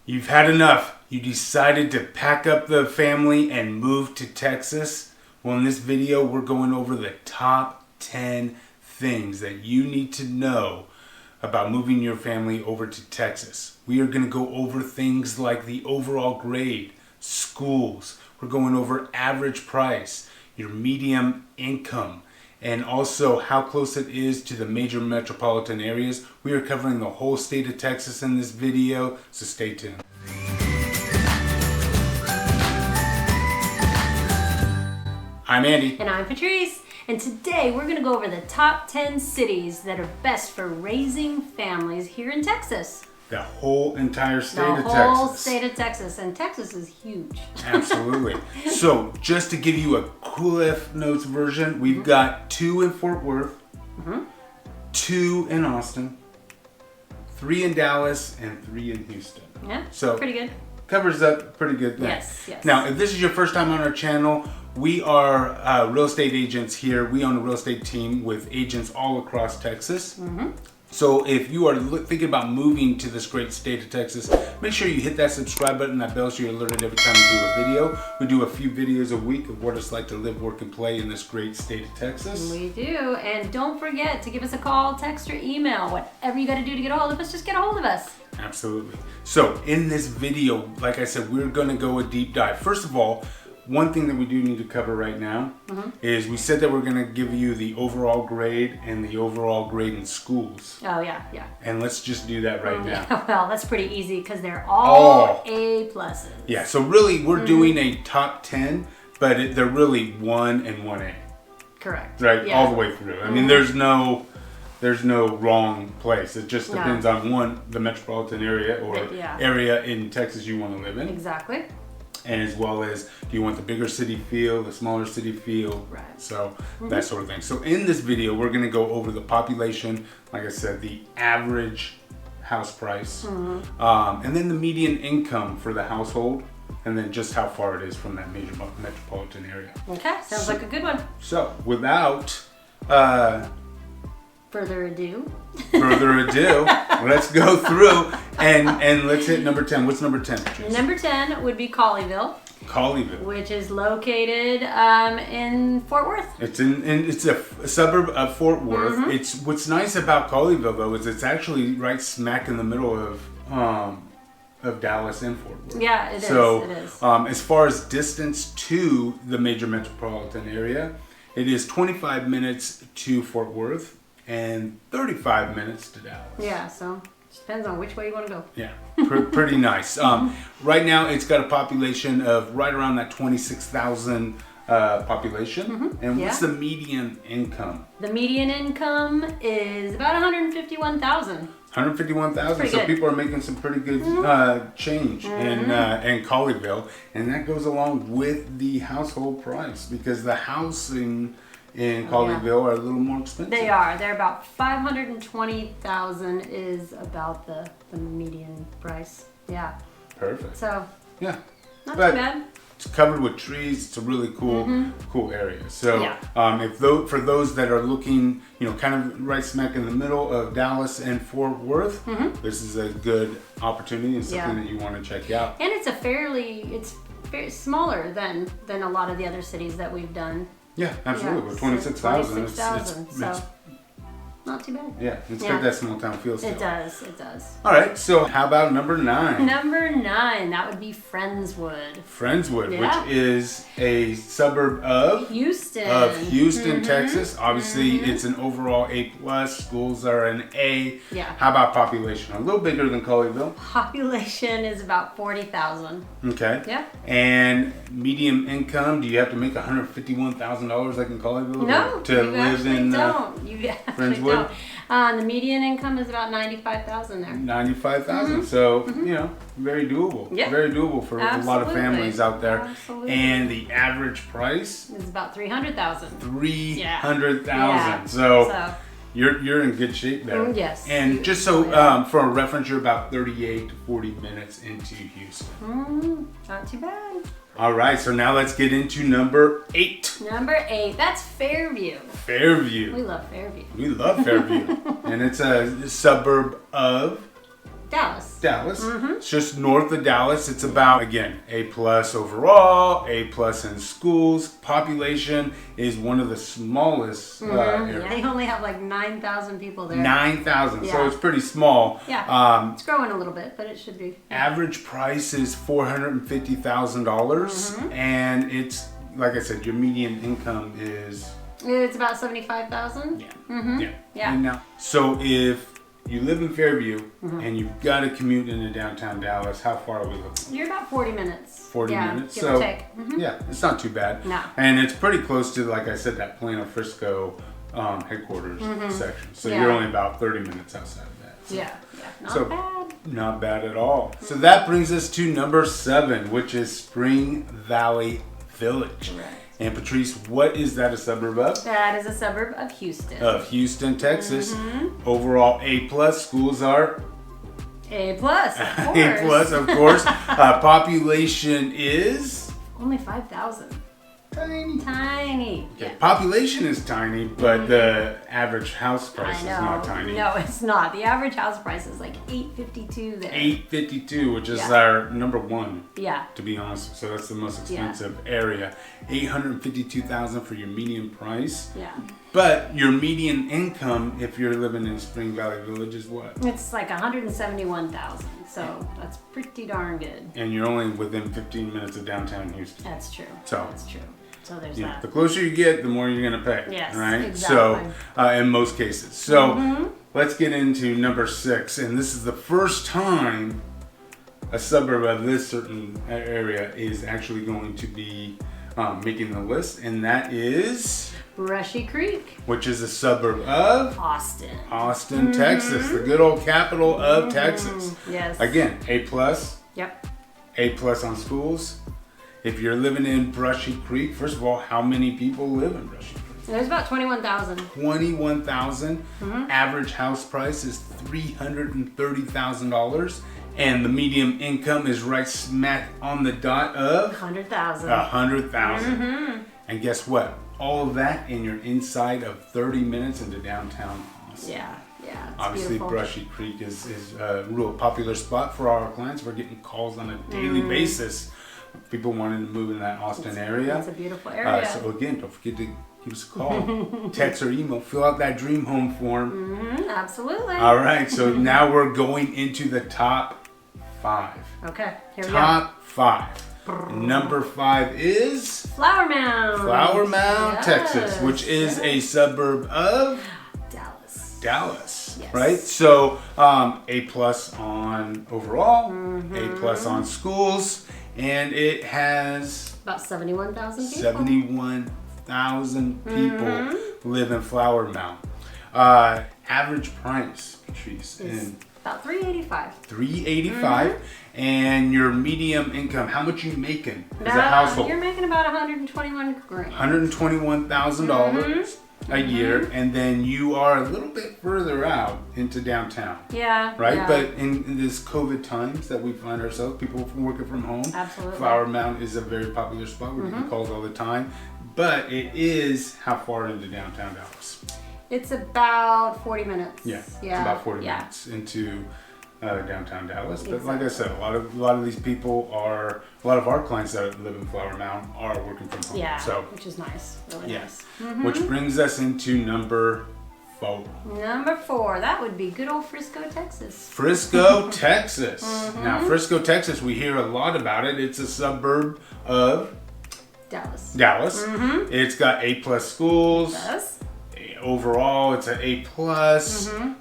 You've had enough. You decided to pack up the family and move to Texas. Well, in this video, we're going over the top 10 things that you need to know about moving your family over to Texas. We are going to go over things like the overall grade, schools. We're going over average price, your medium income, and also how close it is to the major metropolitan areas. We are covering the whole state of Texas in this video, so stay tuned. I'm Andy. And I'm Patrice. And today we're going to go over the top 10 cities that are best for raising families here in Texas. The whole entire state of Texas. The whole state of Texas. And Texas is huge. Absolutely. So just to give you a Cliff Notes version, we've got 2 in Fort Worth, 2 in Austin, 3 in Dallas, and 3 in Houston. Yeah, so pretty good. Covers up pretty good thing. Yes. Now, if this is your first time on our channel, we are real estate agents here. We own a real estate team with agents all across Texas. So if you are thinking about moving to this great state of Texas, make sure you hit that subscribe button, that bell, so you're alerted every time we do a video. We do a few videos a week of what it's like to live, work, and play in this great state of Texas. We do. And don't forget to give us a call, text, or email. Whatever you got to do to get a hold of us, just get a hold of us. Absolutely. So in this video, like I said, we're going to go a deep dive. First of all, one thing that we do need to cover right now is we said that we're going to give you the overall grade and the overall grade in schools. Oh, yeah. And let's just do that right now. Well, that's pretty easy because they're all A pluses. Yeah, so really we're doing a top 10, but they're really 1 and 1A. Correct. Right, Yeah. all the way through. I mean, there's no wrong place. It just depends on the metropolitan area or area in Texas you want to live in. Exactly. And as well as, do you want the bigger city feel, the smaller city feel? Right. So that sort of thing. So in this video, we're going to go over the population, like I said, the average house price, and then the median income for the household, and then just how far it is from that major metropolitan area. Okay, sounds like a good one. So without further ado, let's go through and let's hit number 10. What's number 10, Patrice? Number 10 would be Colleyville, which is located in Fort Worth. It's it's a suburb of Fort Worth. It's what's nice about Colleyville though is it's actually right smack in the middle of Dallas and Fort Worth. Yeah, it is. So it is. As far as distance to the major metropolitan area, it is 25 minutes to Fort Worth and 35 minutes to Dallas. Yeah, so it depends on which way you want to go. Yeah, pretty nice. Right now, it's got a population of right around that 26,000 population. And what's the median income? The median income is about 151,000. 151,000. So people are making some pretty good change in Colleyville, and that goes along with the household price because the housing in Colleyville are a little more expensive. They are. They're about 520,000 is about the median price. Yeah. Perfect. So yeah, not too bad. It's covered with trees. It's a really cool area. So for those that are looking, kind of right smack in the middle of Dallas and Fort Worth, this is a good opportunity and something that you want to check out. And it's it's very smaller than a lot of the other cities that we've done. Yeah, absolutely. With 26,000, it's not too bad. Yeah, it's got that small town feel still. It does. All right, so how about number 9? Number 9, that would be Friendswood. Friendswood, which is a suburb of Houston. Texas. Obviously, it's an overall A+. Schools are an A. Yeah. How about population? A little bigger than Colleyville. Population is about 40,000. Okay. Yeah. And medium income, do you have to make $151,000 like in Colleyville to live in Friendswood? The median income is about 95,000 there. 95,000. So, very doable. Yeah. Very doable for a lot of families out there. Absolutely. And the average price is about 300,000. 300,000. Yeah. So you're in good shape there. Yes. And just so for a reference, you're about 38 to 40 minutes into Houston. Not too bad. All right, so now let's get into number 8. Number 8, that's Fairview. Fairview. We love Fairview. We love Fairview. And it's a suburb of Dallas. Dallas. It's just north of Dallas. It's about, again, A+ overall, A+ in schools. Population is one of the smallest areas. Yeah, you only have like 9,000 people there. 9,000, so Yeah. it's pretty small. Yeah, it's growing a little bit, but it should be. Average price is $450,000, and it's, like I said, your median income is... It's about 75,000. Yeah. Yeah. And now, so if you live in Fairview and you've got to commute into downtown Dallas, how far are we looking? You're about 40 minutes. 40 minutes. Give or take. Yeah, it's not too bad. No. And it's pretty close to, like I said, that Plano Frisco headquarters section. So Yeah. you're only about 30 minutes outside of that. So. Yeah. Not bad. Not bad at all. So that brings us to number 7, which is Spring Valley Village. Right. And Patrice, what is that a suburb of? That is a suburb of Houston. Of Houston, Texas. Overall A+, schools are A+, of course. A+, of course. Population is Only 5,000. tiny. Okay. Yeah. Population is tiny, but the average house price is not tiny. No, it's not. The average house price is like $852 there. $852, which is our number 1. Yeah. To be honest, so that's the most expensive area. $852,000 for your median price. Yeah. But your median income, if you're living in Spring Valley Village, is what? It's like 171,000. So that's pretty darn good. And you're only within 15 minutes of downtown Houston. That's true. So That's true. So there's yeah, that. the closer you get, the more you're going to pay. Yes, right? exactly. So, in most cases. So, let's get into number 6. And this is the first time a suburb of this certain area is actually going to be making the list. And that is... Brushy Creek. Which is a suburb of... Austin, Texas. The good old capital of Texas. Yes. Again, A+. Yep. A+ on schools. If you're living in Brushy Creek, first of all, how many people live in Brushy Creek? There's about 21,000. 21,000. Average house price is $330,000. And the median income is right smack on the dot of 100,000. 100,000. And guess what? All of that, and you're inside of 30 minutes into downtown Austin. Yeah. It's Obviously, beautiful. Brushy Creek is a real popular spot for our clients. We're getting calls on a daily basis. People wanting to move in that Austin area. It's a beautiful area. So again, don't forget to give us a call, text or email, fill out that dream home form. Absolutely. All right, so now we're going into the top 5. Okay, here we go. Top 5. Number 5 is Flower Mound. Flower Mound, Yes, Texas, which is a suburb of Dallas. Yes. Right? So A+ on overall, A+ on schools, and it has About 71,000 people. 71,000 people live in Flower Mound. Average price, Patrice, in About $385. $385, and your medium income. How much you making as a household? You're making about $121,000. $121,000 a year, and then you are a little bit further out into downtown. Yeah. Right? Yeah. But in this COVID times that we find ourselves, people working from home, Absolutely. Flower Mound is a very popular spot. We're getting calls all the time. But it is how far into downtown Dallas? It's about 40 minutes. Yeah, it's about 40 minutes into downtown Dallas. But like I said, a lot of these people are, a lot of our clients that live in Flower Mound are working from home. Yeah, So, which is nice. Really nice. Which brings us into number 4. Number 4, that would be good old Frisco, Texas. Frisco, Texas. Now, Frisco, Texas, we hear a lot about it. It's a suburb of Dallas. It's got A+ schools. Yes. Overall, it's an A+.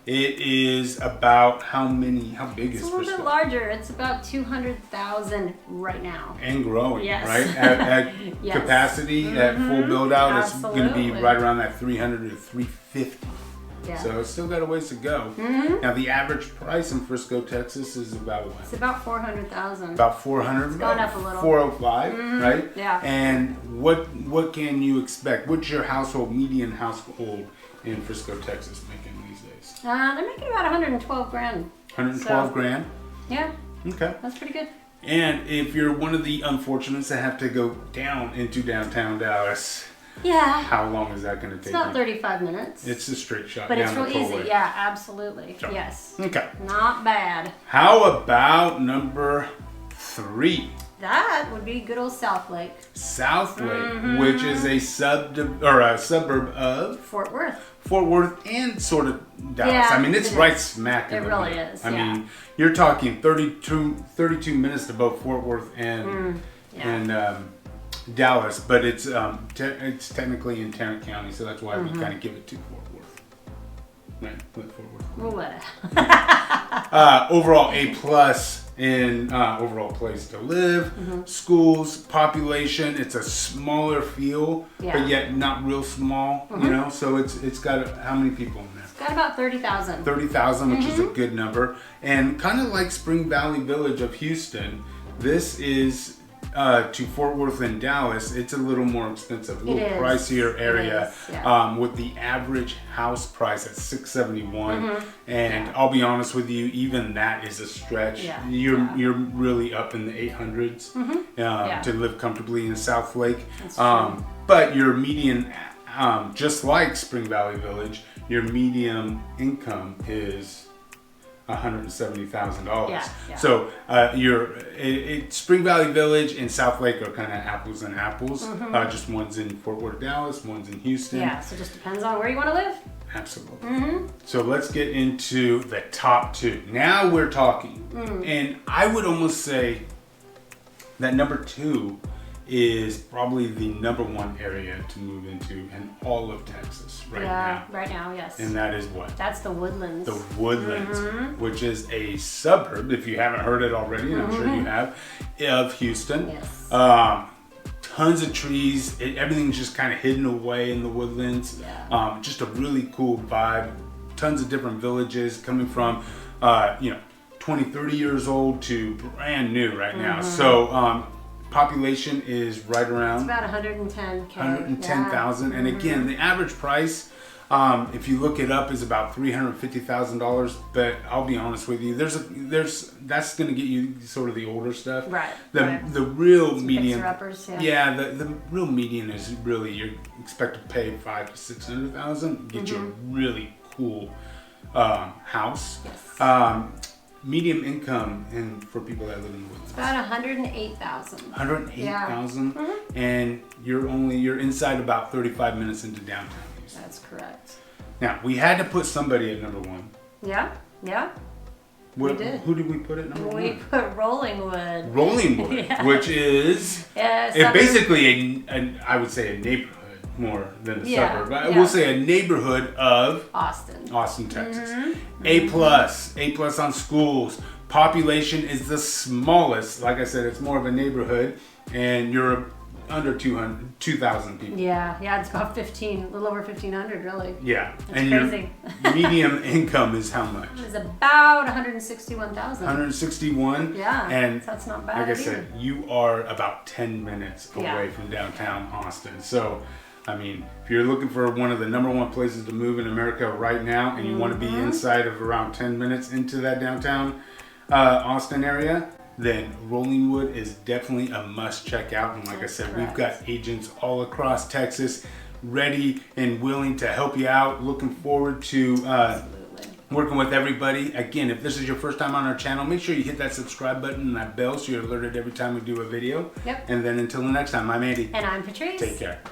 It is about how big is It's a Frisco? little bit larger. It's about 200,000 right now. And growing, Yes. right? At Yes. capacity, at full build out, it's going to be Absolutely. right around that 300 to 350. Yeah. So it's still got a ways to go. Now the average price in Frisco, Texas is about what? It's about 400,000. About 400. It's gone up a little. 405, right? Yeah. And what can you expect? What's your median household in Frisco, Texas making these days? They're making about 112 grand. 112 grand. Yeah, Okay. that's pretty good. And if you're one of the unfortunates that have to go down into downtown Dallas, Yeah. How long is that going to take? It's about you? 35 minutes. It's a straight shot. But down it's real the easy. tollway. Yeah, absolutely. So, yes. Okay. Not bad. How about number 3? That would be good old South Lake. South Lake, which is a suburb of Fort Worth. Fort Worth and sort of Dallas. Yeah, I mean, it's it right is. smack in It the really middle. is, I yeah. mean, you're talking 32 minutes to both Fort Worth and Dallas, but it's technically in Tarrant County, so that's why we kind of give it to Fort Worth. Right, let Fort Worth. What? Overall A+ in overall place to live, schools, population. It's a smaller feel, but yet not real small. You know, so it's got how many people in there? It's got about 30,000. 30,000, which is a good number, and kind of like Spring Valley Village of Houston. This is to Fort Worth and Dallas. It's a little more expensive, a little pricier area, with the average house price at $671. And I'll be honest with you, even that is a stretch. You're really up in the 800s to live comfortably in South Lake. But your median, just like Spring Valley Village, your median income is $170,000. So Spring Valley Village and South Lake are kind of apples and apples. Just one's in Fort Worth, Dallas, one's in Houston. Yeah, so it just depends on where you want to live. Absolutely. So let's get into the top 2. Now we're talking, and I would almost say that number 2 is probably the number 1 area to move into in all of Texas right now. Right now, yes. And that is what? That's the Woodlands. The Woodlands, which is a suburb, if you haven't heard it already, and I'm sure you have, of Houston. Yes. Tons of trees. Everything's just kind of hidden away in the Woodlands. Just a really cool vibe. Tons of different villages coming from, 20, 30 years old to brand new right now. So, population is right around. It's about 110K. 110,000, and again, the average price, if you look it up, is about $350,000. But I'll be honest with you, that's going to get you sort of the older stuff. Right. The real median. Fixer-uppers, the real median is really you expect to pay $500,000 to $600,000, get you a really cool house. Yes. Medium income and for people that live in the Woodlands. It's about 108,000. 108,000, and you're inside about 35 minutes into downtown Houston. That's correct. Now we had to put somebody at number 1. Yeah. We did. Who did we put at number 1? We put Rollingwood. Rollingwood, which is basically I would say a neighborhood more than a suburb. But we'll say a neighborhood of Austin, Texas. A+ on schools. Population is the smallest. Like I said, it's more of a neighborhood, and you're under 2,000 people. Yeah, it's about a little over 1,500, really. Yeah, that's and crazy. Your medium income is how much? It's about 161,000. 161. Yeah, and that's not bad. Like I said, you are about 10 minutes away from downtown Austin. So, I mean, if you're looking for one of the number 1 places to move in America right now, and you want to be inside of around 10 minutes into that downtown Austin area, then Rollingwood is definitely a must check out. And like I said, we've got agents all across Texas ready and willing to help you out. Looking forward to working with everybody. Again, if this is your first time on our channel, make sure you hit that subscribe button and that bell so you're alerted every time we do a video. Yep. And then until the next time, I'm Andy. And I'm Patrice. Take care.